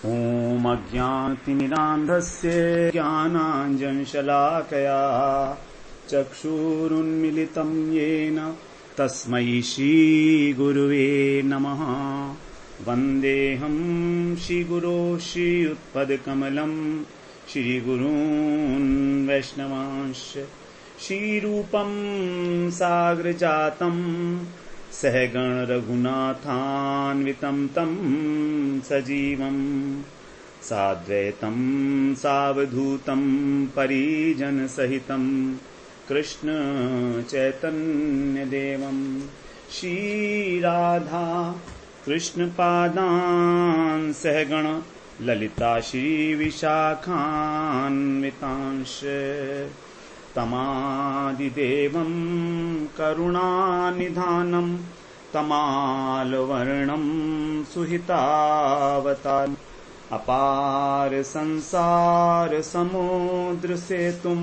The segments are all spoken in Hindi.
ॐ अज्ञानतिमिरान्धस्य ज्ञानाञ्जनशलाकया चक्षुरुन्मिलितं येन तस्मै श्रीगुरुवे नमः। वन्देऽहं श्रीगुरो श्रीयुत्पदकमलं श्रीगुरून् वैष्णवांश्च श्रीरूपं साग्रजातं सहगण रघुनाथान्वितं तं सजीवं साद्वैतं सावधूतं परिजनसहितं कृष्ण चैतन्यदेवं श्रीराधा कृष्णपादान् सहगण ललिता श्रीविशाखान्वितांश्च तमादिदेवं करुणानिधानं तमालवर्णं सुहितावतारम् अपार संसार समुद्र सेतुं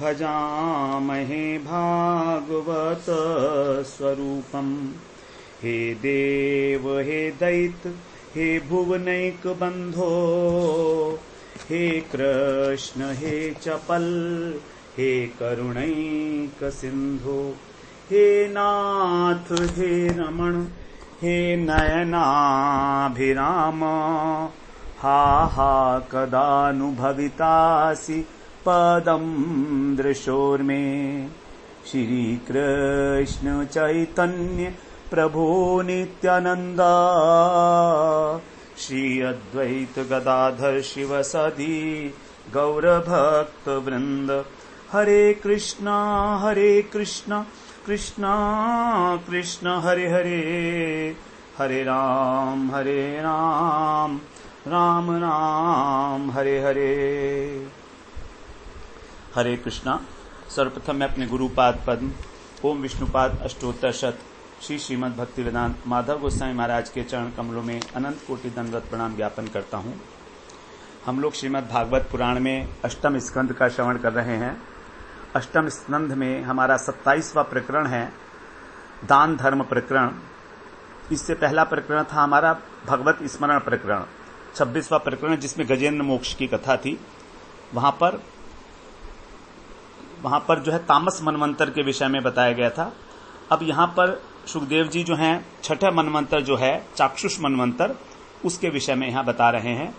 भजामहे भागवत स्वरूपम्। हे देव हे दैत्य हे भुवनैक बंधो हे कृष्ण हे चपल हे करुणैक सिंधु हे नाथ हे रमण हे नयनाभिराम हा हा कदानुभवितासि पदं दृशोर्मे। श्री कृष्ण चैतन्य प्रभो नित्यानंद श्री अद्वैत गदाधर शिवसदि गौरभक्त वृंद। हरे कृष्णा कृष्णा कृष्णा हरे हरे, हरे राम राम राम हरे हरे। हरे कृष्णा। सर्वप्रथम मैं अपने गुरुपाद पद्म ओम विष्णुपाद अष्टोत्तर शत श्री श्रीमद् भक्तिवेदांत माधव गोस्वामी महाराज के चरण कमलों में अनंत कोटि दंडवत प्रणाम ज्ञापन करता हूँ। हम लोग श्रीमद् भागवत पुराण में अष्टम स्कंध का श्रवण कर रहे हैं। अष्टम स्कंध में हमारा 27वां प्रकरण है, दान धर्म प्रकरण। इससे पहला प्रकरण था हमारा भगवत स्मरण प्रकरण, 26वां प्रकरण जिसमें गजेंद्र मोक्ष की कथा थी। वहां पर जो है तामस मनवंतर के विषय में बताया गया था। अब यहां पर सुखदेव जी जो हैं छठा मनवंतर जो है चाक्षुष मनवंतर, उसके विषय में यहां बता रहे हैं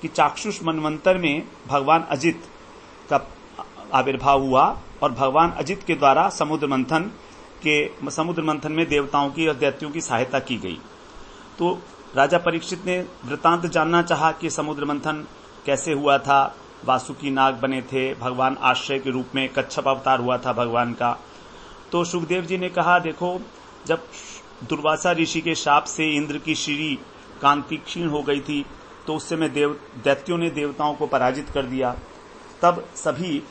कि चाक्षुष मनवंतर में भगवान अजित का आविर्भाव हुआ और भगवान अजित के द्वारा समुद्र मंथन में देवताओं की और दैत्यों की सहायता की गई। तो राजा परीक्षित ने वृतांत जानना चाहा कि समुद्र मंथन कैसे हुआ था। वासुकी नाग बने थे, भगवान आश्रय के रूप में कच्छप अवतार हुआ था भगवान का। तो सुखदेव जी ने कहा, देखो, जब दुर्वासा ऋषि के शाप से इंद्र की श्री कांति क्षीण हो गई थी तो उस समय दैत्यों ने देवताओं को पराजित कर दिया। तब सभी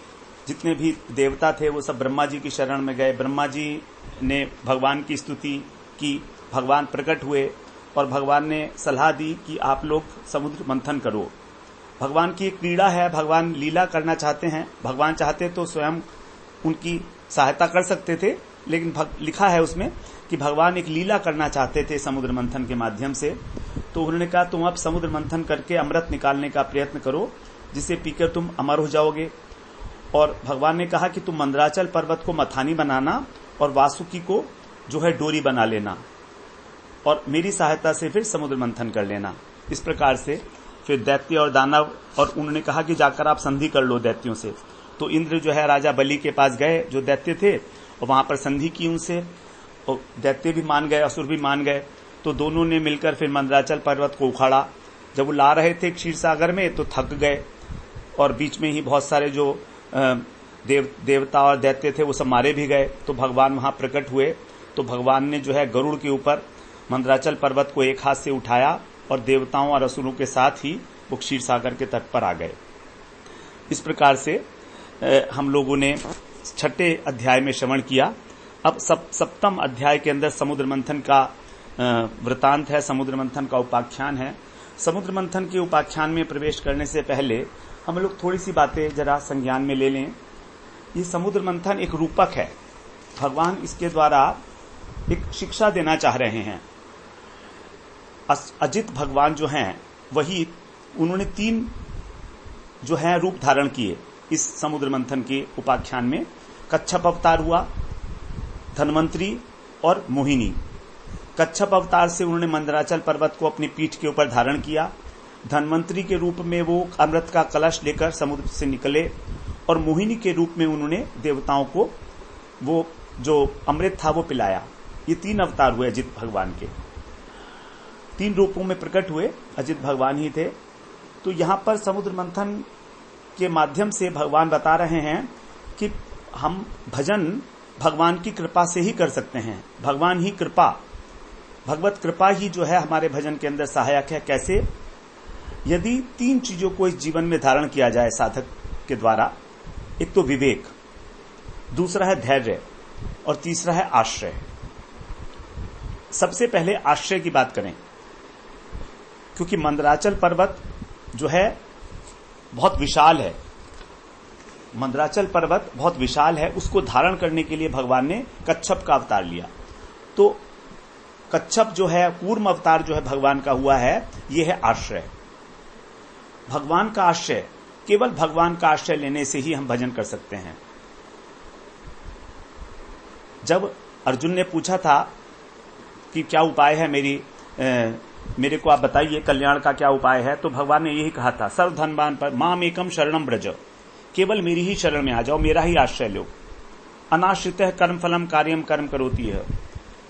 जितने भी देवता थे वो सब ब्रह्मा जी की शरण में गए। ब्रह्मा जी ने भगवान की स्तुति की, भगवान प्रकट हुए और भगवान ने सलाह दी कि आप लोग समुद्र मंथन करो। भगवान की एक क्रीड़ा है, भगवान लीला करना चाहते हैं। भगवान चाहते तो स्वयं उनकी सहायता कर सकते थे, लेकिन लिखा है उसमें कि भगवान एक लीला करना चाहते थे समुद्र मंथन के माध्यम से। तो उन्होंने कहा, तुम अब समुद्र मंथन करके अमृत निकालने का प्रयत्न करो, जिसे पीकर तुम अमर हो जाओगे। और भगवान ने कहा कि तुम मंदराचल पर्वत को मथानी बनाना और वासुकी को जो है डोरी बना लेना और मेरी सहायता से फिर समुद्र मंथन कर लेना। इस प्रकार से फिर दैत्य और दानव, और उन्होंने कहा कि जाकर आप संधि कर लो दैत्यों से। तो इंद्र जो है राजा बलि के पास गए जो दैत्य थे, और वहां पर संधि की उनसे, और दैत्य भी मान गए, असुर भी मान गए। तो दोनों ने मिलकर फिर मंदराचल पर्वत को उखाड़ा। जब वो ला रहे थे क्षीर सागर में तो थक गए और बीच में ही बहुत सारे जो देवता और दैत्य थे वो सब मारे भी गए। तो भगवान वहां प्रकट हुए। तो भगवान ने जो है गरुड़ के ऊपर मंदराचल पर्वत को एक हाथ से उठाया और देवताओं और असुरों के साथ ही वो क्षीर सागर के तट पर आ गए। इस प्रकार से हम लोगों ने छठे अध्याय में श्रवण किया। अब सप्तम अध्याय के अंदर समुद्र मंथन का वृतांत है, समुद्र मंथन का उपाख्यान है। समुद्र मंथन के उपाख्यान में प्रवेश करने से पहले हम लोग थोड़ी सी बातें जरा संज्ञान में ले लें। ये समुद्र मंथन एक रूपक है, भगवान इसके द्वारा एक शिक्षा देना चाह रहे हैं। अजित भगवान जो हैं वही उन्होंने 3 जो है रूप धारण किए इस समुद्र मंथन के उपाख्यान में। कच्छप अवतार हुआ, धन्वंतरी और मोहिनी। कच्छप अवतार से उन्होंने मंदराचल पर्वत को अपनी पीठ के ऊपर धारण किया। धन्वंतरी के रूप में वो अमृत का कलश लेकर समुद्र से निकले, और मोहिनी के रूप में उन्होंने देवताओं को वो जो अमृत था वो पिलाया। ये 3 अवतार हुए अजित भगवान के, 3 रूपों में प्रकट हुए, अजित भगवान ही थे। तो यहां पर समुद्र मंथन के माध्यम से भगवान बता रहे हैं कि हम भजन भगवान की कृपा से ही कर सकते हैं। भगवान ही कृपा, भगवत कृपा ही जो है हमारे भजन के अंदर सहायक है। कैसे? यदि 3 चीजों को इस जीवन में धारण किया जाए साधक के द्वारा, एक तो विवेक, दूसरा है धैर्य, और तीसरा है आश्रय। सबसे पहले आश्रय की बात करें, क्योंकि मंदराचल पर्वत जो है बहुत विशाल है। मंदराचल पर्वत बहुत विशाल है, उसको धारण करने के लिए भगवान ने कच्छप का अवतार लिया। तो कच्छप जो है, कूर्म अवतार जो है भगवान का हुआ है, यह है आश्रय। भगवान का आश्रय, केवल भगवान का आश्रय लेने से ही हम भजन कर सकते हैं। जब अर्जुन ने पूछा था कि क्या उपाय है मेरे को आप बताइए, कल्याण का क्या उपाय है, तो भगवान ने यही कहा था, सर्वधनवान पर माम एकम शरणम ब्रज, केवल मेरी ही शरण में आ जाओ, मेरा ही आश्रय लो। अनाश्रितः कर्म फलम कार्यम कर्म करोति है,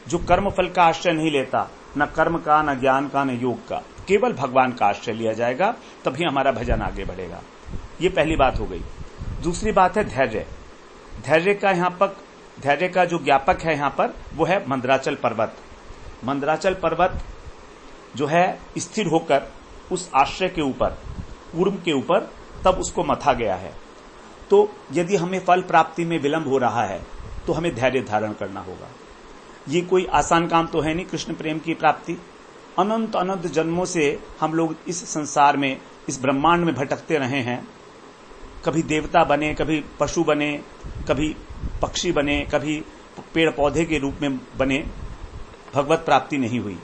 जो कर्म फल का आश्रय नहीं लेता, न कर्म का, न ज्ञान का, न योग का, केवल भगवान का आश्रय लिया जाएगा, तभी हमारा भजन आगे बढ़ेगा। ये पहली बात हो गई। दूसरी बात है धैर्य। धैर्य का जो ज्ञापक है यहां पर, वो है मंदराचल पर्वत। मंदराचल पर्वत जो है स्थिर होकर उस आश्रय के ऊपर, कूर्म के ऊपर, तब उसको मथा गया है। तो यदि हमें फल प्राप्ति में विलंब हो रहा है तो हमें धैर्य धारण करना होगा। ये कोई आसान काम तो है नहीं, कृष्ण प्रेम की प्राप्ति। अनंत अनंत जन्मों से हम लोग इस संसार में, इस ब्रह्मांड में भटकते रहे हैं। कभी देवता बने, कभी पशु बने, कभी पक्षी बने, कभी पेड़ पौधे के रूप में बने, भगवत प्राप्ति नहीं हुई।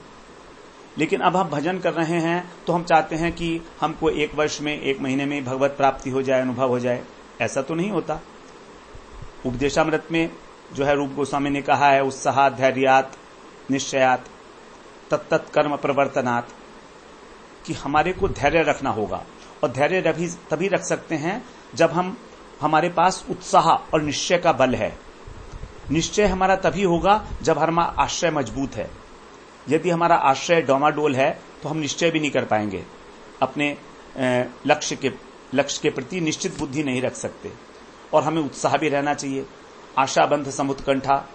लेकिन अब हम भजन कर रहे हैं तो हम चाहते हैं कि हमको 1 वर्ष में, 1 महीने में भगवत प्राप्ति हो जाए, अनुभव हो जाए। ऐसा तो नहीं होता। उपदेशामृत में जो है रूप गोस्वामी ने कहा है, उत्साहात धैर्यात निश्चयात तत्तत् कर्म प्रवर्तनात्, कि हमारे को धैर्य रखना होगा। और धैर्य तभी रख सकते हैं जब हमारे पास उत्साह और निश्चय का बल है। निश्चय हमारा तभी होगा जब हमारा आश्रय मजबूत है। यदि हमारा आश्रय डोमाडोल है तो हम निश्चय भी नहीं कर पाएंगे, अपने लक्ष्य के प्रति निश्चित बुद्धि नहीं रख सकते। और हमें उत्साह भी रहना चाहिए। आशाबंध समुत्कंठा,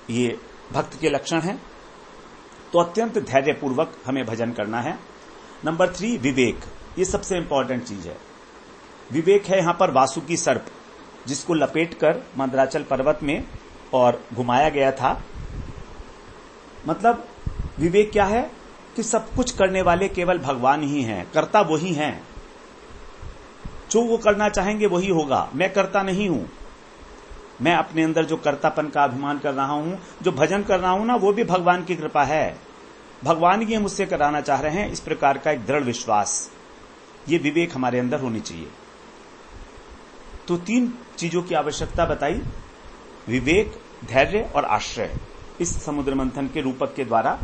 ये भक्त के लक्षण हैं। तो अत्यंत धैर्यपूर्वक हमें भजन करना है। नंबर 3, विवेक। ये सबसे इंपॉर्टेंट चीज है। विवेक है यहां पर वासुकी सर्प, जिसको लपेटकर मंदराचल पर्वत में और घुमाया गया था। मतलब विवेक क्या है कि सब कुछ करने वाले केवल भगवान ही हैं, कर्ता वही हैं। जो वो करना चाहेंगे वही होगा। मैं कर्ता नहीं हूं। मैं अपने अंदर जो कर्तापन का अभिमान कर रहा हूं, जो भजन कर रहा हूं ना, वो भी भगवान की कृपा है। भगवान ये मुझसे कराना चाह रहे हैं, इस प्रकार का एक दृढ़ विश्वास, ये विवेक हमारे अंदर होनी चाहिए। तो 3 चीजों की आवश्यकता बताई, विवेक, धैर्य और आश्रय, इस समुद्र मंथन के रूपक के द्वारा।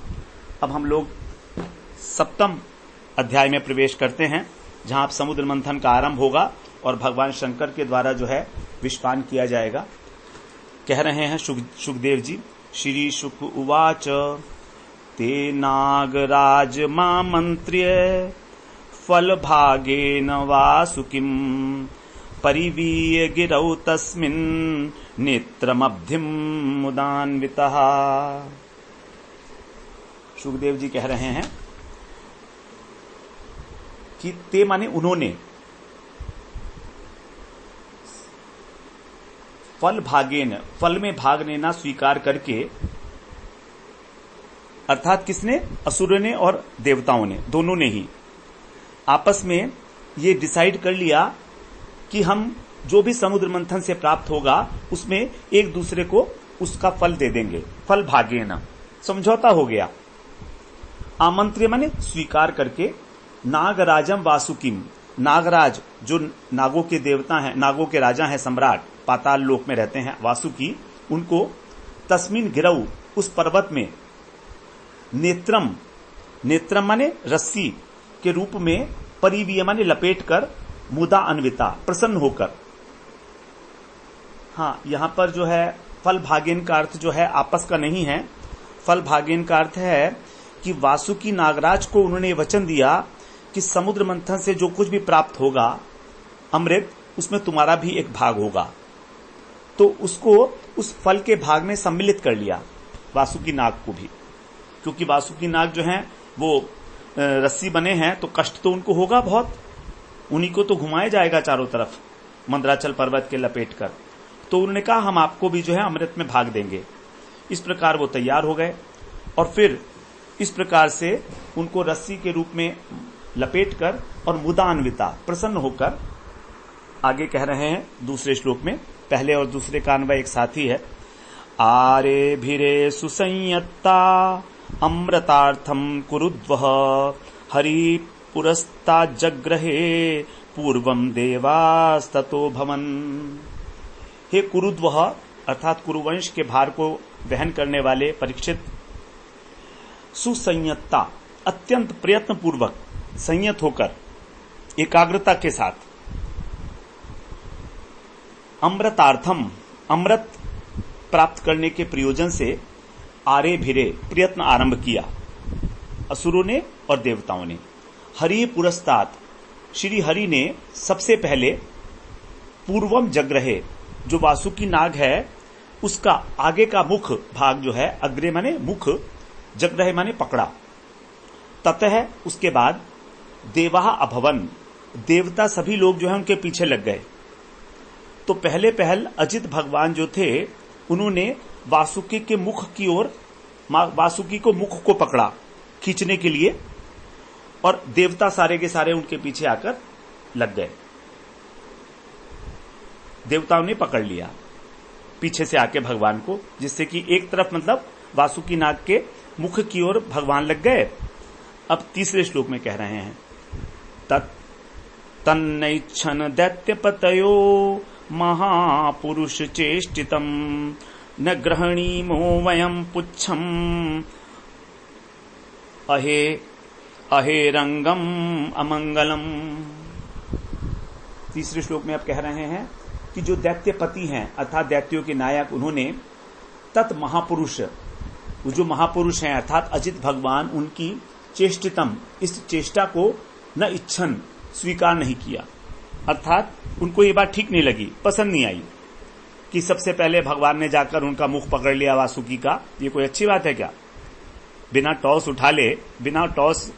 अब हम लोग 7वें अध्याय में प्रवेश करते हैं, जहां अब समुद्र मंथन का आरंभ होगा और भगवान शंकर के द्वारा जो है विषपान किया जाएगा। कह रहे हैं सुखदेव जी, श्री शुक उवाच ते नागराज मामंत्र्य फल भागेन वासुकिम परिवीय गिरौ तस्मिन् नेत्रमब्धिम मुदान्वितः। सुखदेव जी कह रहे हैं कि ते माने उन्होंने, फल भागेन, फल में भाग लेना स्वीकार करके, अर्थात किसने? असुरों ने और देवताओं ने, दोनों ने ही आपस में ये डिसाइड कर लिया कि हम जो भी समुद्र मंथन से प्राप्त होगा उसमें एक दूसरे को उसका फल दे देंगे। फल भागेन, समझौता हो गया। आमंत्र्य माने स्वीकार करके, नागराजम वासुकिम, नागराज जो नागों के देवता हैं, नागों के राजा हैं, सम्राट पाताल लोक में रहते हैं वासुकी, उनको तस्मिन गिरऊ, उस पर्वत में, नेत्रम, नेत्रम माने रस्सी के रूप में, परिवीय माने लपेट कर, मुदा अन्विता प्रसन्न होकर। हाँ, यहां पर जो है फल भागेन का अर्थ जो है आपस का नहीं है। फल भागेन का अर्थ है कि वासुकी नागराज को उन्होंने वचन दिया कि समुद्र मंथन से जो कुछ भी प्राप्त होगा अमृत, उसमें तुम्हारा भी एक भाग होगा। तो उसको उस फल के भाग में सम्मिलित कर लिया वासुकी नाग को भी, क्योंकि वासुकी नाग जो हैं वो रस्सी बने हैं, तो कष्ट तो उनको होगा बहुत, उन्हीं को तो घुमाया जाएगा चारों तरफ मंदराचल पर्वत के लपेट कर। तो उन्होंने कहा हम आपको भी जो है अमृत में भाग देंगे। इस प्रकार वो तैयार हो गए और फिर इस प्रकार से उनको रस्सी के रूप में लपेटकर और मुदान्विता प्रसन्न होकर, आगे कह रहे हैं दूसरे श्लोक में, पहले और दूसरे का अन्वय एक साथ ही है। आरे भिरे सुसंयत्ता अमृतार्थम कुरुद्वः हरि पुरस्ता जग्रहे पूर्वम देवास्ततो भवन। हे कुरुद्वः अर्थात कुरुवंश के भार को वहन करने वाले परीक्षित, सुसंयत्ता अत्यंत प्रयत्न पूर्वक, संयत होकर, एकाग्रता के साथ, अमृतार्थम अमृत प्राप्त करने के प्रयोजन से, आरे भिरे प्रयत्न आरंभ किया असुरों ने और देवताओं ने। हरि पुरस्तात, श्री हरि ने सबसे पहले, पूर्वम जग्रहे, जो वासुकी नाग है उसका आगे का मुख भाग जो है, अग्रे माने मुख, जग्रहे माने पकड़ा। ततः उसके बाद देवाः अभवन, देवता सभी लोग जो है उनके पीछे लग गए। तो पहले पहल अजित भगवान जो थे उन्होंने वासुकी के मुख की ओर, वासुकी को मुख को पकड़ा खींचने के लिए, और देवता सारे के सारे उनके पीछे आकर लग गए। देवताओं ने पकड़ लिया पीछे से आके भगवान को, जिससे कि एक तरफ मतलब वासुकी नाग के मुख की ओर भगवान लग गए। अब तीसरे श्लोक में कह रहे हैं, तन्नैच्छन दैत्यपतयो महापुरुष चेष्टितम न ग्रहणीमो वयम पुच्छम अहे अहे रंगम अमंगलम। तीसरे श्लोक में आप कह रहे हैं कि जो दैत्यपति हैं अर्थात दैत्यों के नायक, उन्होंने तत् महापुरुष, वो जो महापुरुष हैं अर्थात अजित भगवान, उनकी चेष्टितम, इस चेष्टा को न इच्छन, स्वीकार नहीं किया। अर्थात उनको ये बात ठीक नहीं लगी, पसंद नहीं आई कि सबसे पहले भगवान ने जाकर उनका मुख पकड़ लिया वासुकी का। ये कोई अच्छी बात है क्या? बिना टॉस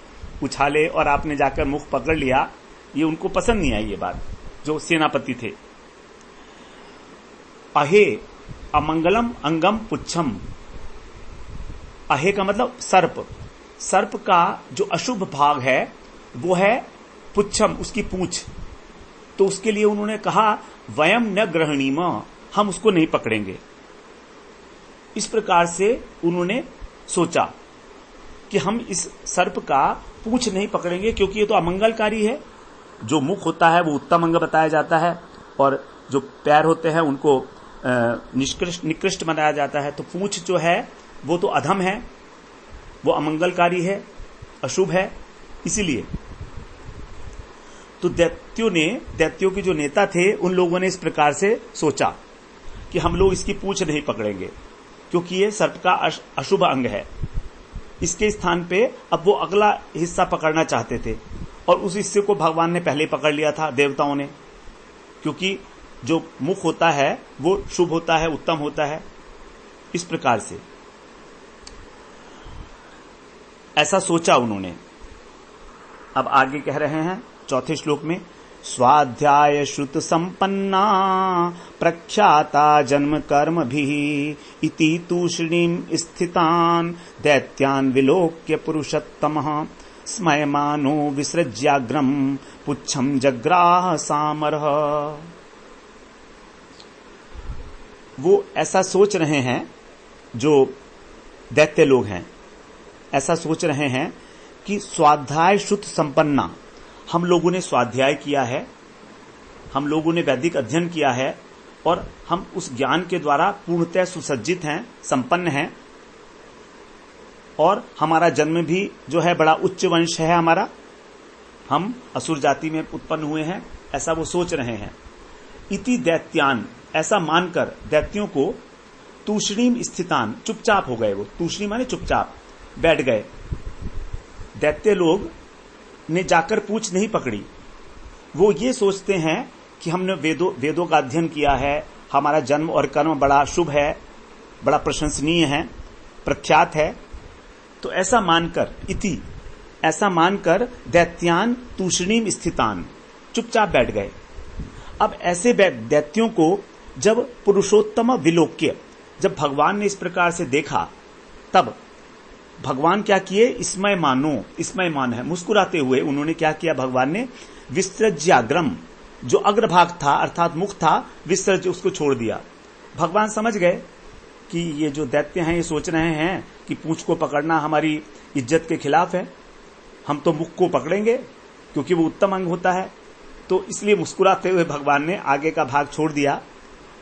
उछाले और आपने जाकर मुख पकड़ लिया, ये उनको पसंद नहीं आई ये बात, जो सेनापति थे। अहे अमंगलम अंगम पुच्छम, अहे का मतलब सर्प, सर्प का जो अशुभ भाग है वो है पुच्छम, उसकी पूंछ। तो उसके लिए उन्होंने कहा वयम न ग्रहणीम, हम उसको नहीं पकड़ेंगे। इस प्रकार से उन्होंने सोचा कि हम इस सर्प का पूंछ नहीं पकड़ेंगे, क्योंकि ये तो अमंगलकारी है। जो मुख होता है वो उत्तम अंग बताया जाता है, और जो पैर होते हैं उनको निकृष्ट बनाया जाता है। तो पूंछ जो है वो तो अधम है, वो अमंगलकारी है, अशुभ है। इसीलिए तो दैत्यों के जो नेता थे उन लोगों ने इस प्रकार से सोचा कि हम लोग इसकी पूंछ नहीं पकड़ेंगे, क्योंकि ये सर्प का अशुभ अंग है। इसके स्थान पे अब वो अगला हिस्सा पकड़ना चाहते थे, और उस हिस्से को भगवान ने पहले पकड़ लिया था देवताओं ने, क्योंकि जो मुख होता है वो शुभ होता है, उत्तम होता है। इस प्रकार से ऐसा सोचा उन्होंने। अब आगे कह रहे हैं चौथे श्लोक में, स्वाध्याय श्रुत संपन्ना प्रख्याता जन्म कर्म भी इति तूष्णीम स्थितान दैत्यान विलोक्य पुरुषोत्तमः स्मयमानो विसृज्याग्रम पुच्छम जग्राह सामरः। वो ऐसा सोच रहे हैं, जो दैत्य लोग हैं ऐसा सोच रहे हैं कि स्वाध्याय श्रुत संपन्ना, हम लोगों ने स्वाध्याय किया है, हम लोगों ने वैदिक अध्ययन किया है और हम उस ज्ञान के द्वारा पूर्णतः सुसज्जित हैं, संपन्न हैं, और हमारा जन्म भी जो है बड़ा उच्च वंश है हमारा, हम असुर जाति में उत्पन्न हुए हैं, ऐसा वो सोच रहे हैं। इति दैत्यान, ऐसा मानकर दैत्यों को तूष्णीम स्थितान, चुपचाप हो गए। वो तूष्णी माने चुपचाप बैठ गए। दैत्य लोग ने जाकर पूछ नहीं पकड़ी। वो ये सोचते हैं कि हमने वेदों का अध्ययन किया है, हमारा जन्म और कर्म बड़ा शुभ है, बड़ा प्रशंसनीय है, प्रख्यात है। तो ऐसा मानकर दैत्यान तूष्णीम स्थितान, चुपचाप बैठ गए। अब ऐसे दैत्यों को जब पुरुषोत्तम विलोक्य, जब भगवान ने इस प्रकार से देखा, तब भगवान क्या किए, इसमय मान है, मुस्कुराते हुए उन्होंने क्या किया, भगवान ने विसृज्याग्रम, जो अग्रभाग था अर्थात मुख था, विसर्ज, उसको छोड़ दिया। भगवान समझ गए कि ये जो दैत्य हैं ये सोच रहे हैं कि पूंछ को पकड़ना हमारी इज्जत के खिलाफ है, हम तो मुख को पकड़ेंगे क्योंकि वो उत्तम अंग होता है। तो इसलिए मुस्कुराते हुए भगवान ने आगे का भाग छोड़ दिया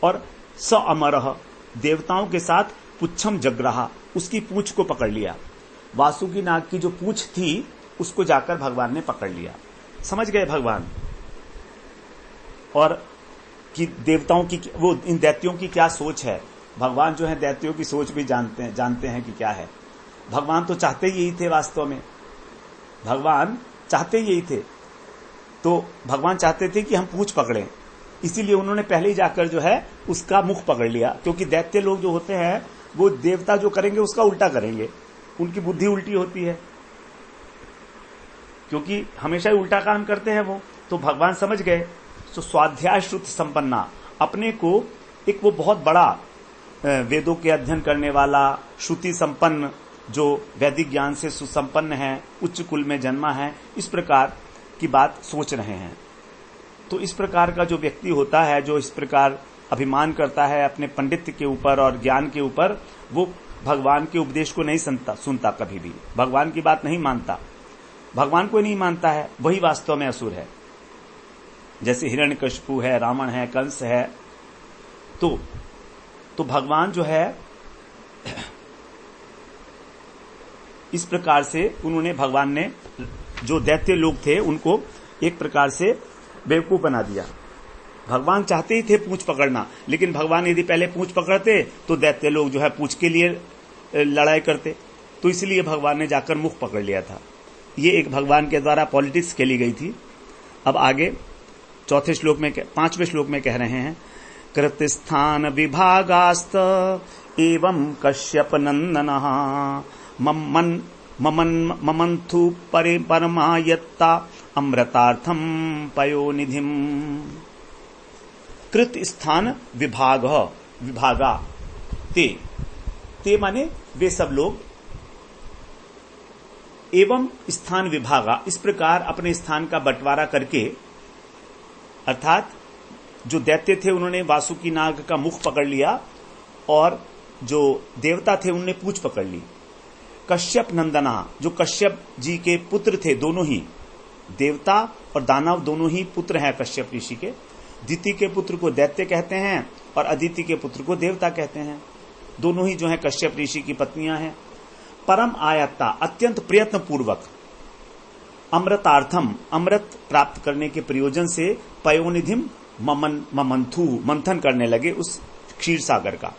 और स अमरह, देवताओं के साथ पुच्छम जग्रहा, उसकी पूंछ को पकड़ लिया। वासुकी नाग की जो पूंछ थी उसको जाकर भगवान ने पकड़ लिया। समझ गए भगवान, और कि देवताओं की, वो इन दैत्यों की क्या सोच है। भगवान जो है दैत्यों की सोच भी जानते हैं कि क्या है। भगवान तो चाहते यही थे, वास्तव में भगवान चाहते यही थे। तो भगवान चाहते थे कि हम पूंछ पकड़ें, इसीलिए उन्होंने पहले ही जाकर जो है उसका मुख पकड़ लिया। क्योंकि दैत्य लोग जो होते हैं वो देवता जो करेंगे उसका उल्टा करेंगे, उनकी बुद्धि उल्टी होती है, क्योंकि हमेशा ही उल्टा काम करते हैं वो। तो भगवान समझ गए। तो स्वाध्याय श्रुत संपन्ना, अपने को एक वो बहुत बड़ा वेदों के अध्ययन करने वाला, श्रुति संपन्न, जो वैदिक ज्ञान से सुसंपन्न है, उच्च कुल में जन्मा है, इस प्रकार की बात सोच रहे हैं। तो इस प्रकार का जो व्यक्ति होता है, जो इस प्रकार अभिमान करता है अपने पंडित्य के ऊपर और ज्ञान के ऊपर, वो भगवान के उपदेश को नहीं सुनता कभी भी, भगवान की बात नहीं मानता, भगवान को नहीं मानता है, वही वास्तव में असुर है। जैसे हिरण्यकशिपु है, रावण है, कंस है। तो भगवान जो है इस प्रकार से उन्होंने, भगवान ने जो दैत्य लोग थे उनको एक प्रकार से बेवकूफ बना दिया। भगवान चाहते ही थे पूंछ पकड़ना, लेकिन भगवान यदि पहले पूंछ पकड़ते तो दैत्य लोग जो है पूंछ के लिए लड़ाई करते। तो इसलिए भगवान ने जाकर मुख पकड़ लिया था। ये एक भगवान के द्वारा पॉलिटिक्स खेली गई थी। अब आगे चौथे श्लोक में, 5वें श्लोक में कह रहे हैं, कृतस्थान विभागास्त एवं कश्यप नंदनः ममंथु परमायत्ता अमृतार्थम पयोनिधिम। कृत स्थान विभागा ते माने वे सब लोग, एवं स्थान विभागा, इस प्रकार अपने स्थान का बंटवारा करके, अर्थात जो दैत्य थे उन्होंने वासुकी नाग का मुख पकड़ लिया और जो देवता थे उन्होंने पूंछ पकड़ ली। कश्यप नंदना, जो कश्यप जी के पुत्र थे, दोनों ही देवता और दानव दोनों ही पुत्र हैं कश्यप ऋषि के। दिति के पुत्र को दैत्य कहते हैं और अदिति के पुत्र को देवता कहते हैं। दोनों ही जो है कश्यप ऋषि की पत्नियां हैं। परम आयत्ता, अत्यंत प्रयत्न पूर्वक, अमृतार्थम, अमृत प्राप्त करने के प्रयोजन से, पयोनिधिम ममंथु, मंथन करने लगे उस क्षीर सागर का।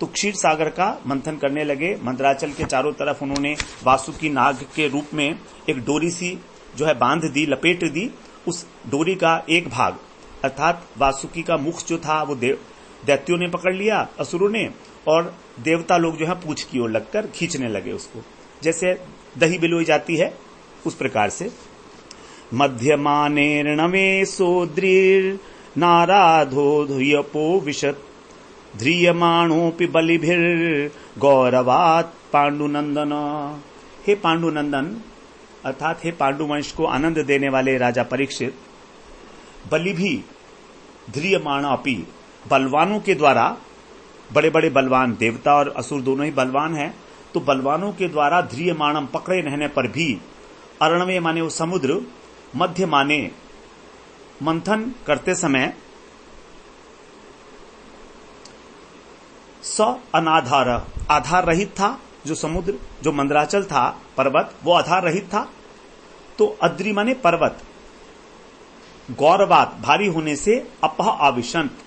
तो क्षीर सागर का मंथन करने लगे। मंदराचल के चारों तरफ उन्होंने वासुकी नाग के रूप में एक डोरी सी जो है बांध दी, लपेट दी। उस डोरी का एक भाग, अर्थात वासुकी का मुख जो था वो दैत्यों ने पकड़ लिया, असुरों ने, और देवता लोग जो है पूंछ की ओर लगकर खींचने लगे उसको, जैसे दही बिलोई जाती है उस प्रकार से। मध्यमानेर्णवे सोद्रीर नाराधो धुयपो विशत ध्रियमाणोपि बलिभिर गौरवात पांडुनंदन। हे पांडुनंदन, अर्थात हे पांडुवंश को आनंद देने वाले राजा परीक्षित, बलि भी ध्रियमाणापि, बलवानों के द्वारा, बड़े बड़े बलवान, देवता और असुर दोनों ही बलवान हैं, तो बलवानों के द्वारा ध्रियमाणम पकड़े रहने पर भी अरणवे माने वो समुद्र, मध्य माने मंथन करते समय स अनाधार आधार रहित था। जो समुद्र, जो मंदराचल था पर्वत, वो आधार रहित था। तो अद्रि माने पर्वत, गौरवात भारी होने से अपह आविशंत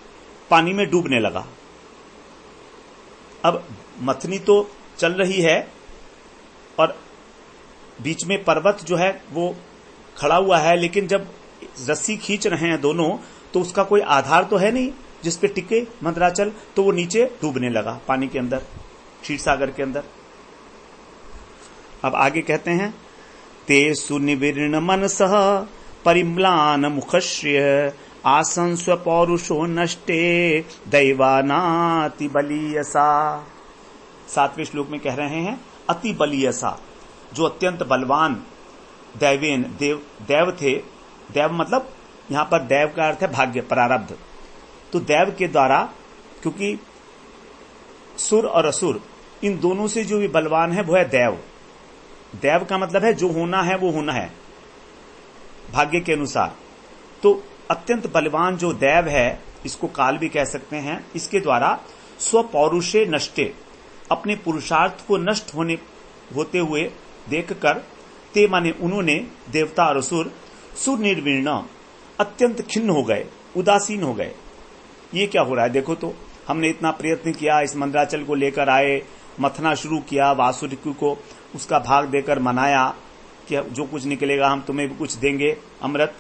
पानी में डूबने लगा। अब मथनी तो चल रही है और बीच में पर्वत जो है वो खड़ा हुआ है, लेकिन जब रस्सी खींच रहे हैं दोनों तो उसका कोई आधार तो है नहीं जिस पे टिके मंदराचल, तो वो नीचे डूबने लगा पानी के अंदर, क्षीर सागर के अंदर। अब आगे कहते हैं ते सुनिविर्ण मनसः परिम्लान मुखश्रिय आसन स्वपौरुषो नष्टे दैवानाति बलीयसा। 7वें श्लोक में कह रहे हैं अति बलीयसा, जो अत्यंत बलवान दैवेन देव थे। देव मतलब यहां पर देव का अर्थ है भाग्य, प्रारब्ध। तो देव के द्वारा, क्योंकि सुर और असुर इन दोनों से जो भी बलवान है वो है देव। देव का मतलब है जो होना है वो होना है भाग्य के अनुसार। तो अत्यंत बलवान जो देव है, इसको काल भी कह सकते हैं, इसके द्वारा स्वपौरुषे नष्टे, अपने पुरुषार्थ को नष्ट होते हुए देखकर, ते माने उन्होंने, देवता और असुर, सुनिर्वीर्ण अत्यंत खिन्न हो गए, उदासीन हो गए। ये क्या हो रहा है देखो तो, हमने इतना प्रयत्न किया, इस मंदराचल को लेकर आए, मथना शुरू किया, वासुदेव को उसका भाग देकर मनाया कि जो कुछ निकलेगा हम तुम्हें भी कुछ देंगे अमृत,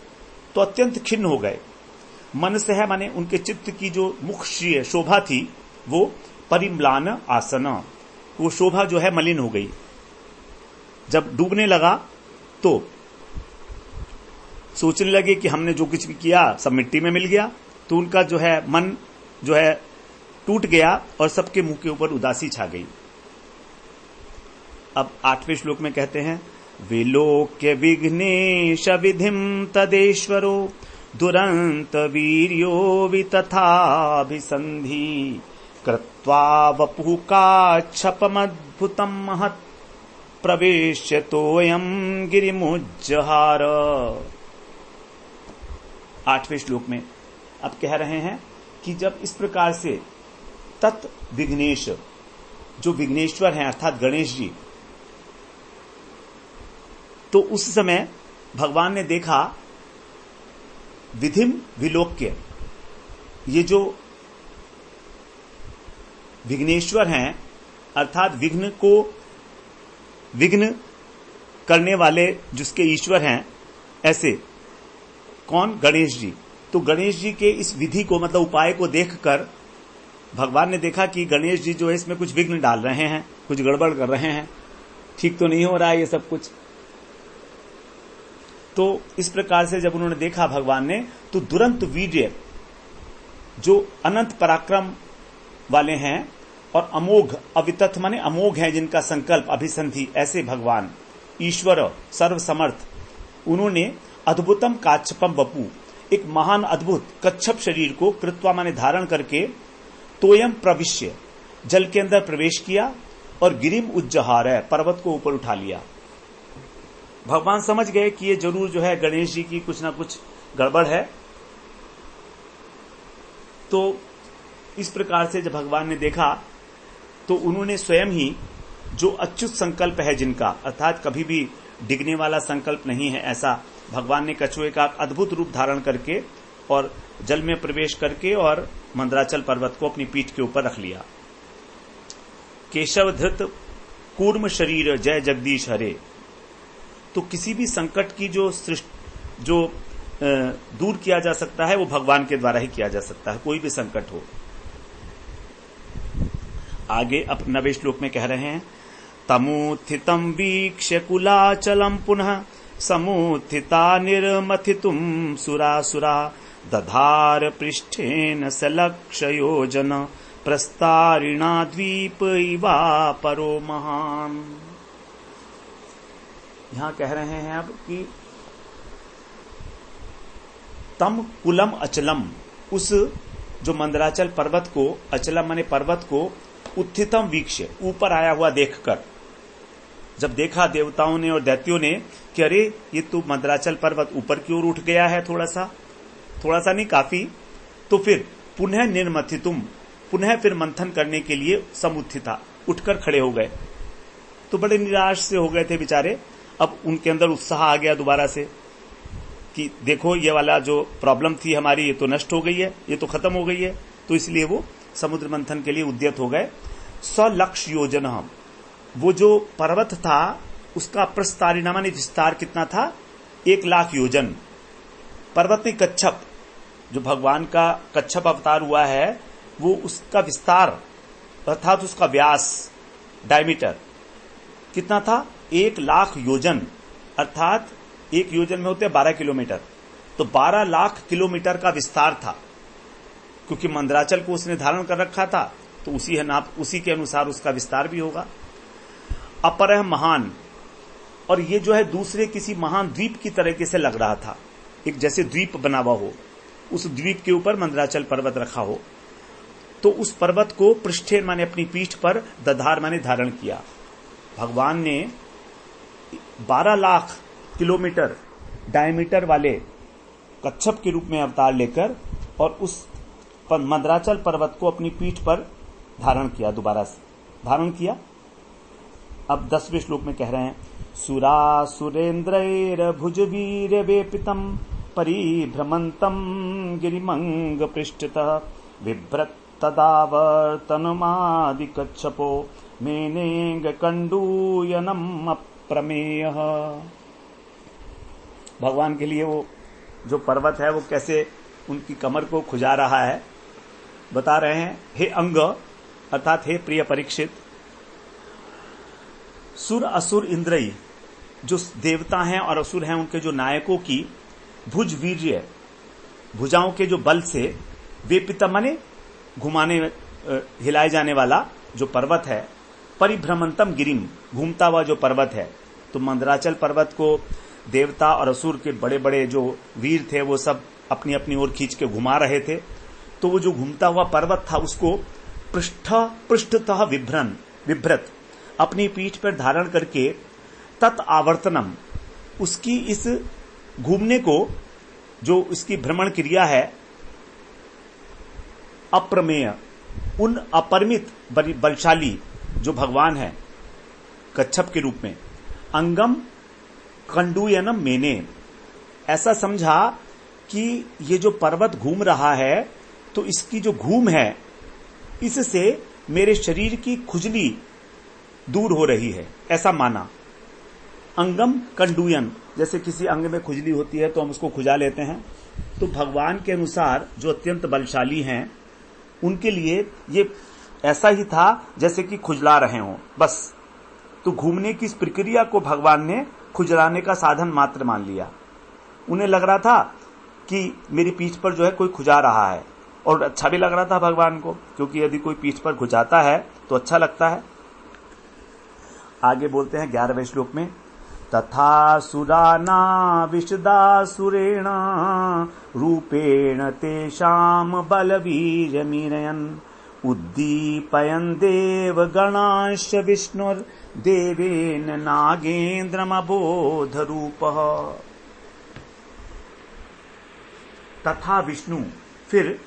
तो अत्यंत खिन्न हो गए। मन से है माने उनके चित्त की जो मुखश्रिय शोभा थी वो परिम्लान आसन, वो शोभा जो है मलिन हो गई। जब डूबने लगा तो सोचने लगे कि हमने जो कुछ भी किया सब मिट्टी में मिल गया, तो उनका जो है मन जो है टूट गया और सबके मुंह के ऊपर उदासी छा गई। अब 8वें श्लोक में कहते हैं विलोक्य विघ्नेश विधिम तदेश्वरो दुरंत वीर्यो वितथाभिसंधि कृत्वा वपुः काच्छपमद्भुतं महत् प्रवेश्य तोयम गिरिमुज्जहार। 8वें श्लोक में अब कह रहे हैं कि जब इस प्रकार से तत् विघ्नेश, जो विघ्नेश्वर हैं अर्थात गणेश जी, तो उस समय भगवान ने देखा विधिम विलोक्य, ये जो विघ्नेश्वर हैं अर्थात विघ्न करने वाले जिसके ईश्वर हैं, ऐसे कौन? गणेश जी। तो गणेश जी के इस विधि को मतलब उपाय को देखकर भगवान ने देखा कि गणेश जी जो है इसमें कुछ विघ्न डाल रहे हैं, कुछ गड़बड़ कर रहे हैं, ठीक तो नहीं हो रहा है ये सब कुछ। तो इस प्रकार से जब उन्होंने देखा भगवान ने, तो दुरंत वीर्य, जो अनंत पराक्रम वाले हैं और अमोघ, अवितथ माने अमोघ हैं जिनका संकल्प अभिसंधि, ऐसे भगवान ईश्वर सर्वसमर्थ, उन्होंने अद्भुतम काच्छपम वपु, एक महान अद्भुत कच्छप शरीर को कृत्वा माने धारण करके, तोयम प्रविश्य, जल के अंदर प्रवेश किया और गिरिम उज्जहार, पर्वत को ऊपर उठा लिया। भगवान समझ गए कि ये जरूर जो है गणेश जी की कुछ ना कुछ गड़बड़ है। तो इस प्रकार से जब भगवान ने देखा तो उन्होंने स्वयं ही, जो अच्युत संकल्प है जिनका, अर्थात कभी भी डिगने वाला संकल्प नहीं है, ऐसा भगवान ने कछुए का अद्भुत रूप धारण करके और जल में प्रवेश करके और मंदराचल पर्वत को अपनी पीठ के ऊपर रख लिया। केशव धृत कूर्म शरीर जय जगदीश हरे। तो किसी भी संकट की जो दूर किया जा सकता है वो भगवान के द्वारा ही किया जा सकता है, कोई भी संकट हो। आगे अब 9वें श्लोक में कह रहे हैं तमुत्थितं वीक्ष्य कुलाचलं पुनः समुत्थिता निर्मथितुं सुरासुरा दधार पृष्ठेन सलक्षयोजन प्रस्तारिणा द्वीप इवा परो महान। यहां कह रहे हैं अब कि तम कुलम अचलम, उस जो मंदराचल पर्वत को, अचलम माने पर्वत को, उत्थितम वीक्ष्य, ऊपर आया हुआ देखकर, जब देखा देवताओं ने और दैत्यों ने कि अरे ये तो मंदराचल पर्वत ऊपर की ओर उठ गया है, थोड़ा सा नहीं काफी, तो फिर पुनः निर्मथितुम, पुनः फिर मंथन करने के लिए समुत्थिता, उठकर खड़े हो गए। तो बड़े निराश से हो गए थे बेचारे। अब उनके अंदर उत्साह आ गया दोबारा से कि देखो ये वाला जो प्रॉब्लम थी हमारी, ये तो नष्ट हो गई है, ये तो खत्म हो गई है। तो इसलिए वो समुद्र मंथन के लिए उद्यत हो गए। 100 लक्ष योजन, वो जो पर्वत था उसका प्रस्तारिणा माने विस्तार कितना था, 1 लाख योजन। पर्वत में कच्छप, जो भगवान का कच्छप अवतार हुआ है, वो उसका विस्तार अर्थात उसका व्यास, डायमीटर कितना था, 1 लाख योजन, अर्थात 1 योजन में होते हैं 12 किलोमीटर। तो 12 लाख किलोमीटर का विस्तार था। क्योंकि मंदराचल को उसने धारण कर रखा था, तो उसी के अनुसार उसका विस्तार भी होगा। अपरह महान, और ये जो है दूसरे किसी महान द्वीप की तरीके से लग रहा था, एक जैसे द्वीप बना हुआ हो, उस द्वीप के ऊपर मंदराचल पर्वत रखा हो। तो उस पर्वत को पृष्ठे माने अपनी पीठ पर, दधार माने धारण किया। भगवान ने 12 लाख किलोमीटर डायमीटर वाले कच्छप के रूप में अवतार लेकर और उस मंदराचल पर्वत को अपनी पीठ पर धारण किया, दोबारा से धारण किया। अब 10वें श्लोक में कह रहे हैं, सुरासुरेन्द्रैर भुजवीर वेपितम परिभ्रमंतम गिरिमंग पृष्ठतः बिभ्रत तदावर्तनमादि कच्छपो मेनेंग कंडूयनम अप्रमेय। भगवान के लिए वो जो पर्वत है वो कैसे उनकी कमर को खुजा रहा है, बता रहे हैं। हे अंग, अर्थात हे प्रिय परीक्षित, सुर असुर इंद्रई, जो देवता हैं और असुर हैं, उनके जो नायकों की भुज वीर्य, भुजाओं के जो बल से, वे पिता माने घुमाने हिलाए जाने वाला जो पर्वत है, परिभ्रमंतम गिरिम, घूमता हुआ जो पर्वत है। तो मंदराचल पर्वत को देवता और असुर के बड़े बड़े जो वीर थे वो सब अपनी अपनी ओर खींच के घुमा रहे थे। तो वो जो घूमता हुआ पर्वत था उसको पृष्ठतः विभ्रत, अपनी पीठ पर धारण करके, तत् आवर्तनम, उसकी इस घूमने को, जो उसकी भ्रमण क्रिया है, अप्रमेय, उन अपरिमित बलशाली जो भगवान है कच्छप के रूप में, अंगम कंडूयनम मेने, ऐसा समझा कि ये जो पर्वत घूम रहा है तो इसकी जो घूम है इससे मेरे शरीर की खुजली दूर हो रही है, ऐसा माना। अंगम कंडूयन, जैसे किसी अंग में खुजली होती है तो हम उसको खुजा लेते हैं। तो भगवान के अनुसार जो अत्यंत बलशाली हैं उनके लिए ये ऐसा ही था जैसे कि खुजला रहे हों, बस। तो घूमने की इस प्रक्रिया को भगवान ने खुजलाने का साधन मात्र मान लिया। उन्हें लग रहा था कि मेरी पीठ पर जो है कोई खुजा रहा है, और अच्छा भी लग रहा था भगवान को, क्योंकि यदि कोई पीठ पर खुजाता है तो अच्छा लगता है। आगे बोलते हैं 11वें श्लोक में, तथा सुराना विशदासुरेण रूपेण तेषाम बलवीर्यमीरयन् उद्दीपयन् देवगणांश्च विष्णुर्देवेन नागेन्द्रमबोध रूपः। तथा विष्णु, फिर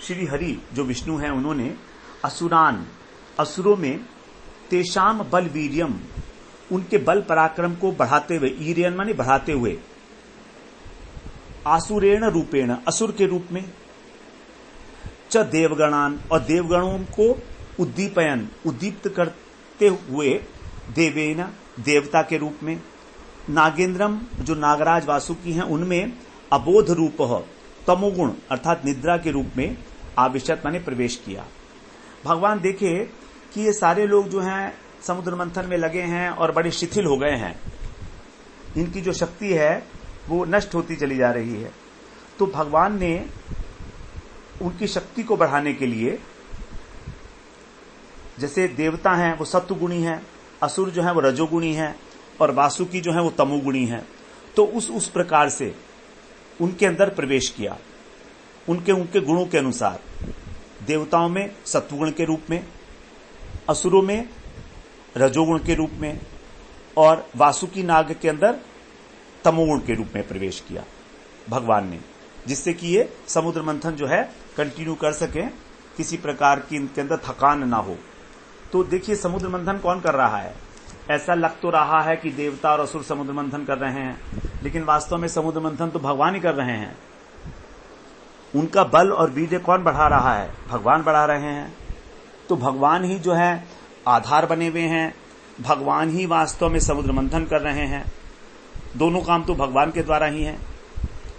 श्री हरि जो विष्णु हैं उन्होंने असुरान, असुरों में, तेषाम बलवीर्यम, उनके बल पराक्रम को बढ़ाते हुए, ईर्यन माने बढ़ाते हुए, आसुरेण रूपेण, असुर के रूप में, च देवगणान, और देवगणों को उद्दीपयन, उद्दीप्त करते हुए, देवेन, देवता के रूप में, नागेंद्रम, जो नागराज वासुकी हैं उनमें, अबोध रूपः, तमोगुण अर्थात निद्रा के रूप में आविष्ट माने प्रवेश किया। भगवान देखे कि ये सारे लोग जो हैं समुद्र मंथन में लगे हैं और बड़े शिथिल हो गए हैं, इनकी जो शक्ति है वो नष्ट होती चली जा रही है। तो भगवान ने उनकी शक्ति को बढ़ाने के लिए, जैसे देवता हैं वो सत्वगुणी हैं, असुर जो हैं वो रजोगुणी हैं, और वासुकी जो हैं वो तमोगुणी हैं, तो उस प्रकार से उनके अंदर प्रवेश किया, उनके गुणों के अनुसार। देवताओं में सत्वगुण के रूप में, असुरों में रजोगुण के रूप में, और वासुकी नाग के अंदर तमोगुण के रूप में प्रवेश किया भगवान ने, जिससे कि ये समुद्र मंथन जो है कंटिन्यू कर सके, किसी प्रकार की इनके अंदर थकान ना हो। तो देखिए समुद्र मंथन कौन कर रहा है? ऐसा लग तो रहा है कि देवता और असुर समुद्र मंथन कर रहे हैं, लेकिन वास्तव में समुद्र मंथन तो भगवान ही कर रहे हैं। उनका बल और वीर्य कौन बढ़ा रहा है? भगवान बढ़ा रहे हैं। तो भगवान ही जो है आधार बने हुए हैं, भगवान ही वास्तव में समुद्र मंथन कर रहे हैं। दोनों काम तो भगवान के द्वारा ही हैं,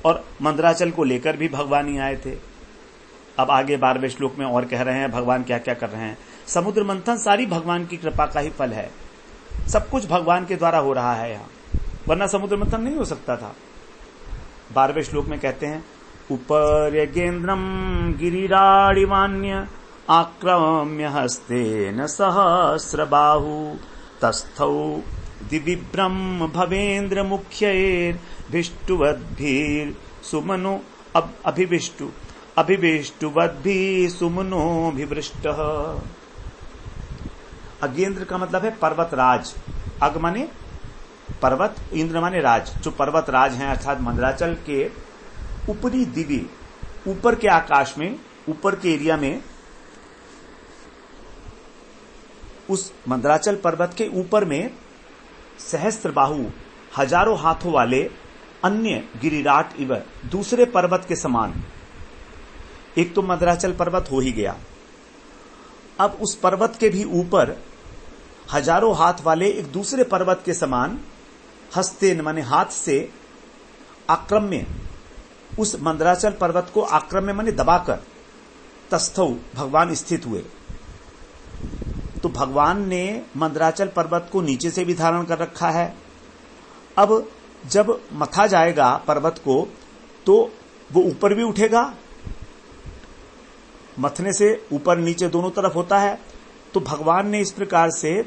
और मंदराचल को लेकर भी भगवान ही आए थे। अब आगे 12वें श्लोक में और कह रहे हैं भगवान क्या क्या कर रहे हैं। समुद्र मंथन सारी भगवान की कृपा का ही फल है, सब कुछ भगवान के द्वारा हो रहा है यहाँ, वरना समुद्र मंथन नहीं हो सकता था। 12वें श्लोक में कहते हैं उपर्यगेन्द्रम गिरिराडिमान्य आक्रम्य हस्तेन सहस्रबाहु तस्थौ दिविब्रह्म भवेन्द्र मुख्यैर्भिष्टुवद्भिः सुमनो अभिविष्टुवद्भिः सुमनोभिवृष्टः। अगेंद्र का मतलब है पर्वतराज। अग माने पर्वत, इंद्र माने राज। जो पर्वतराज हैं अर्थात मंदराचल के ऊपरी दिव्य, ऊपर के आकाश में, ऊपर के एरिया में, उस मंदराचल पर्वत के ऊपर में सहस्त्र बाहु, हजारों हाथों वाले अन्य गिरिराट इव, दूसरे पर्वत के समान। एक तो मंदराचल पर्वत हो ही गया, अब उस पर्वत के भी ऊपर हजारों हाथ वाले एक दूसरे पर्वत के समान हस्ते माने हाथ से आक्रम्य, उस मंदराचल पर्वत को आक्रम्य माने दबाकर, तस्थौ भगवान स्थित हुए। तो भगवान ने मंदराचल पर्वत को नीचे से भी धारण कर रखा है। अब जब मथा जाएगा पर्वत को तो वो ऊपर भी उठेगा, मथने से ऊपर नीचे दोनों तरफ होता है। तो भगवान ने इस प्रकार से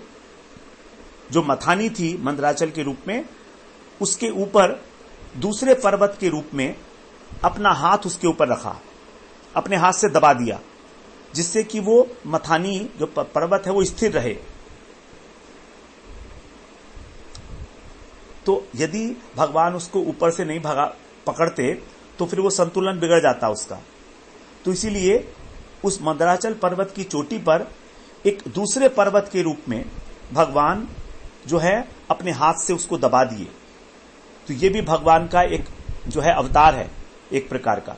जो मथानी थी मंदराचल के रूप में, उसके ऊपर दूसरे पर्वत के रूप में अपना हाथ उसके ऊपर रखा, अपने हाथ से दबा दिया, जिससे कि वो मथानी जो पर्वत है वो स्थिर रहे। तो यदि भगवान उसको ऊपर से नहीं पकड़ते तो फिर वो संतुलन बिगड़ जाता उसका। तो इसीलिए उस मंदराचल पर्वत की चोटी पर एक दूसरे पर्वत के रूप में भगवान जो है अपने हाथ से उसको दबा दिए। तो ये भी भगवान का एक जो है अवतार है एक प्रकार का।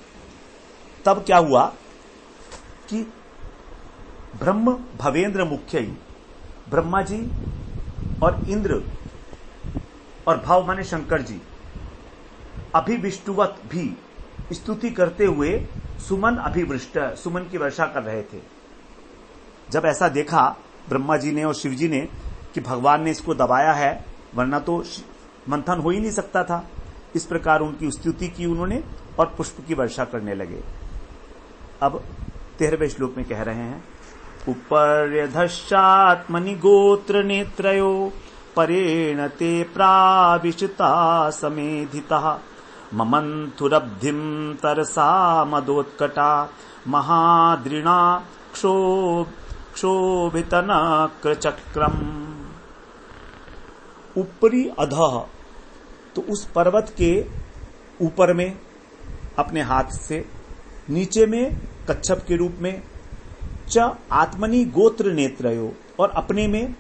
तब क्या हुआ कि ब्रह्म भवेंद्र मुख्य, ब्रह्मा जी और इंद्र और भव माने शंकर जी अभिविष्टुवत भी स्तुति करते हुए सुमन अभिवृष्ट, सुमन की वर्षा कर रहे थे। जब ऐसा देखा ब्रह्मा जी ने और शिव जी ने कि भगवान ने इसको दबाया है, वरना तो मंथन हो ही नहीं सकता था, इस प्रकार उनकी स्तुति की उन्होंने और पुष्प की वर्षा करने लगे। अब 13वें श्लोक में कह रहे हैं उपर्यधश्चात्मनि गोत्र नेत्रयो परेण ते प्राविशता समेधितः ममंथुरब्धिम तरसा मदोत्कटा महाद्रिणा क्षोभितनक्रचक्रम। ऊपरी अधः, तो उस पर्वत के ऊपर में अपने हाथ से, नीचे में कच्छप के रूप में, च आत्मनि गोत्र नेत्रयो, और अपने में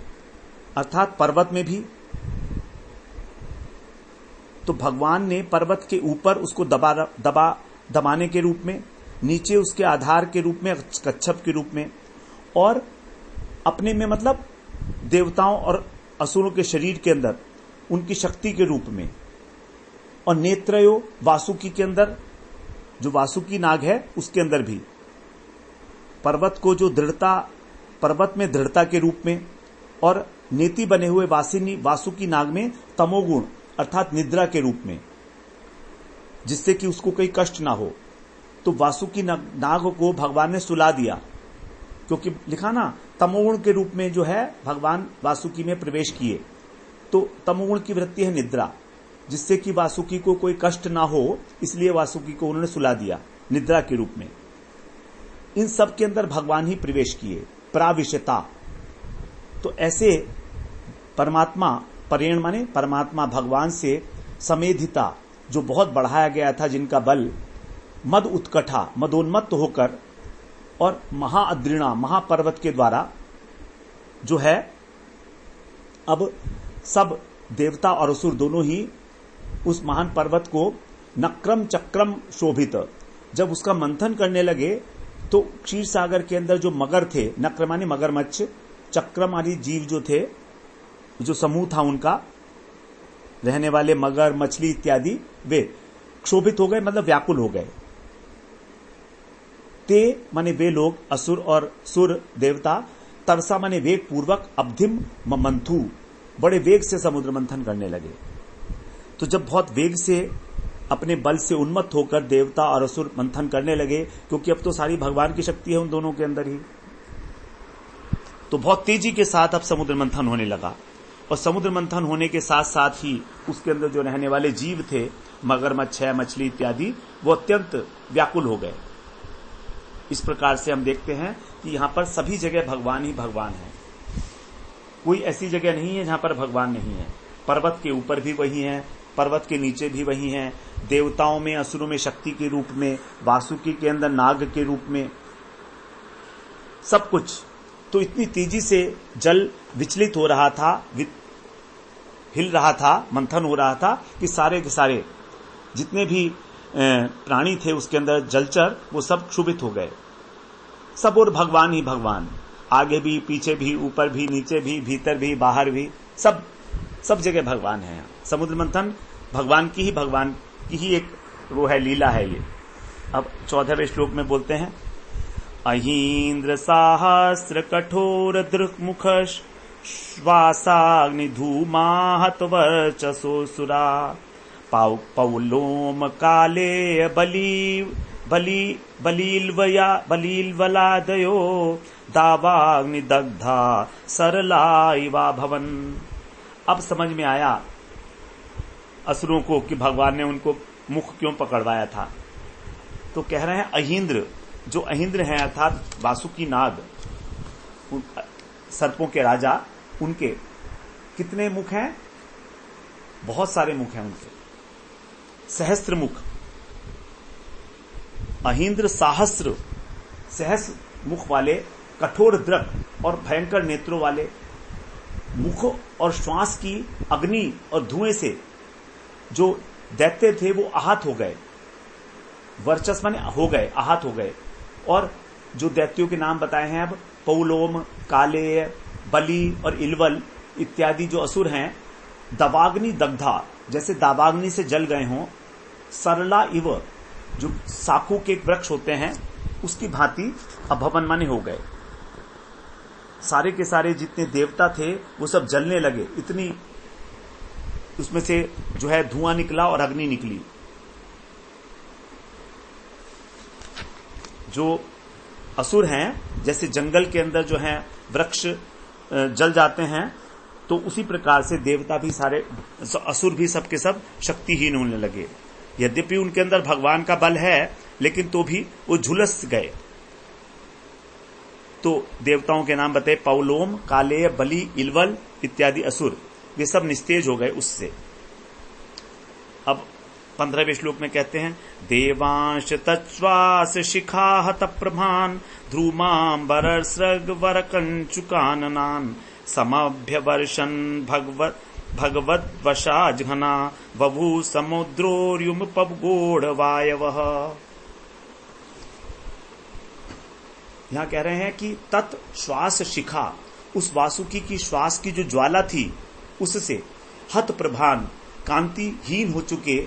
अर्थात पर्वत में भी। तो भगवान ने पर्वत के ऊपर उसको दबाने के रूप में, नीचे उसके आधार के रूप में कच्छप के रूप में, और अपने में मतलब देवताओं और असुरों के शरीर के अंदर उनकी शक्ति के रूप में, और नेत्रयो वासुकी के अंदर, जो वासुकी नाग है उसके अंदर भी, पर्वत को जो दृढ़ता, पर्वत में दृढ़ता के रूप में, और नेति बने हुए वासुकी नाग में तमोगुण अर्थात निद्रा के रूप में, जिससे कि उसको कोई कष्ट ना हो। तो वासुकी नाग को भगवान ने सुला दिया, क्योंकि लिखा ना तमोगुण के रूप में जो है भगवान वासुकी में प्रवेश किए। तो तमोगुण की वृत्ति है निद्रा, जिससे कि वासुकी को कोई कष्ट ना हो, इसलिए वासुकी को उन्होंने सुला दिया निद्रा के रूप में। इन सब के अंदर भगवान ही प्रवेश किए, प्राविशता। तो ऐसे परमात्मा परेण माने परमात्मा भगवान से समेधिता, जो बहुत बढ़ाया गया था, जिनका बल मद उत्कठा, मदोन्मत्त होकर और महाअद्रिणा, महापर्वत के द्वारा जो है, अब सब देवता और असुर दोनों ही उस महान पर्वत को नक्रम चक्रम शोभित, जब उसका मंथन करने लगे तो क्षीर सागर के अंदर जो मगर थे, नक्र माने मगरमच्छ, चक्रम आदि जीव जो थे, जो समूह था उनका रहने वाले मगर, मछली इत्यादि, वे क्षोभित हो गए, मतलब व्याकुल हो गए। ते माने वे लोग, असुर और सुर देवता, तरसा माने वेग पूर्वक, अब्धिम ममंथु, बड़े वेग से समुद्र मंथन करने लगे। तो जब बहुत वेग से अपने बल से उन्मत्त होकर देवता और असुर मंथन करने लगे, क्योंकि अब तो सारी भगवान की शक्ति है उन दोनों के अंदर ही, तो बहुत तेजी के साथ अब समुद्र मंथन होने लगा। और समुद्र मंथन होने के साथ साथ ही उसके अंदर जो रहने वाले जीव थे, मगरमच्छ, मछली इत्यादि, वो अत्यंत व्याकुल हो गए। इस प्रकार से हम देखते हैं कि यहां पर सभी जगह भगवान ही भगवान है, कोई ऐसी जगह नहीं है जहां पर भगवान नहीं है। पर्वत के ऊपर भी वही है, पर्वत के नीचे भी वही है, देवताओं में, असुरों में शक्ति के रूप में, वासुकी के अंदर नाग के रूप में, सब कुछ। तो इतनी तेजी से जल विचलित हो रहा था, हिल रहा था, मंथन हो रहा था कि सारे के सारे जितने भी प्राणी थे उसके अंदर जलचर, वो सब क्षुभित हो गए। सब और भगवान ही भगवान, आगे भी, पीछे भी, ऊपर भी, नीचे भी, भीतर भी, बाहर भी, सब जगह भगवान है। समुद्र मंथन भगवान की ही एक वो है, लीला है ये। अब 14वें श्लोक में बोलते हैं, अहीन्द्र साहस्र कठोर दृक्मुख श्वासाग्नि धूमाहत वर्चसो सुरा पौलोम काले बलीलवलादयो दावाग्नि दग्धा सरला इवा भवन। अब समझ में आया असुरों को कि भगवान ने उनको मुख क्यों पकड़वाया था। तो कह रहे हैं अहीन्द्र, जो अहीन्द्र हैं अर्थात वासुकी नाग, सर्पों के राजा, उनके कितने मुख हैं? बहुत सारे मुख हैं उनके, सहस्त्र मुख। अहीन्द्र सहस्र मुख वाले, कठोर दृक और भयंकर नेत्रों वाले, मुख और श्वास की अग्नि और धुएं से जो दैत्य थे वो आहत हो गए। वर्चस माने हो गए, आहत हो गए। और जो दैत्यों के नाम बताए हैं अब, पौलोम, कालेय, बली और इलवल इत्यादि जो असुर हैं, दवाग्नि दग्धा, जैसे दावाग्नि से जल गए हों, सरला इव, जो साखू के वृक्ष होते हैं उसकी भांति अभवन माने हो गए। सारे के सारे जितने देवता थे वो सब जलने लगे, इतनी उसमें से जो है धुआं निकला और अग्नि निकली। जो असुर हैं, जैसे जंगल के अंदर जो है वृक्ष जल जाते हैं, तो उसी प्रकार से देवता भी सारे, असुर भी सबके सब शक्तिहीन होने लगे। यद्यपि उनके अंदर भगवान का बल है, लेकिन तो भी वो झुलस गए। तो देवताओं के नाम बताए, पौलोम, कालेय, बली, इलवल इत्यादि असुर, वे सब निस्तेज हो गए उससे। अब 15वें श्लोक में कहते हैं, देवांश तत्श्वास शिखा हत प्रभान ध्रुमांबर सृग वर कंचुकाननान समभ्यवर्षन भगवत वशाजघना बभू समुद्रोर्युम पवगोढ़ वायवः। यहां कह रहे हैं कि तत् श्वास शिखा, उस वासुकी की श्वास की जो ज्वाला थी उससे हत प्रभान, कांतिहीन हो चुके,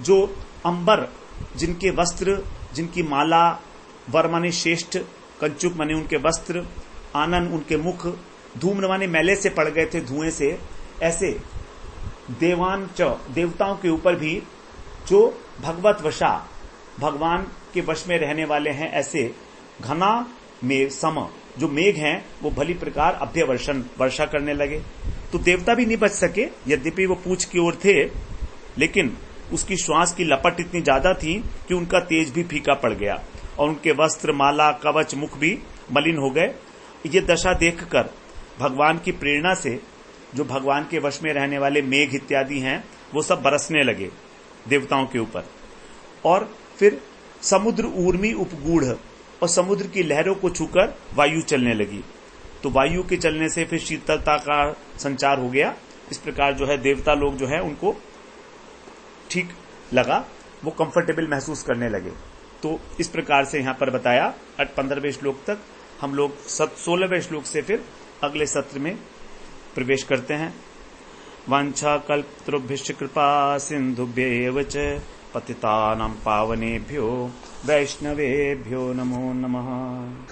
जो अंबर, जिनके वस्त्र, जिनकी माला, वर माने श्रेष्ठ, कंचुक माने उनके वस्त्र, आनन उनके मुख, धूम्र माने मैले से पड़ गए थे धुएं से, ऐसे देवान च, देवताओं के ऊपर भी जो भगवत वशा, भगवान के वश में रहने वाले हैं, ऐसे घना मेघ सम, जो मेघ हैं वो भली प्रकार अभ्यवर्षण, वर्षा करने लगे। तो देवता भी नहीं बच सके, यद्यपि वो पूछ की ओर थे, लेकिन उसकी श्वास की लपट इतनी ज्यादा थी कि उनका तेज भी फीका पड़ गया और उनके वस्त्र, माला, कवच, मुख भी मलिन हो गए। ये दशा देखकर भगवान की प्रेरणा से जो भगवान के वश में रहने वाले मेघ इत्यादि हैं वो सब बरसने लगे देवताओं के ऊपर। और फिर समुद्र ऊर्मी उपगूढ़, और समुद्र की लहरों को छूकर वायु चलने लगी। तो वायु के चलने से फिर शीतलता का संचार हो गया। इस प्रकार जो है देवता लोग जो है उनको ठीक लगा, वो कंफर्टेबल महसूस करने लगे। तो इस प्रकार से यहां पर बताया 15वें श्लोक तक। हम लोग 16वें श्लोक से फिर अगले सत्र में प्रवेश करते हैं। वांछा कल्पतरुभ्यश्च कृपा सिंधुभ्येव च पतितानां पावनेभ्यो वैष्णवेभ्यो नमो नमः।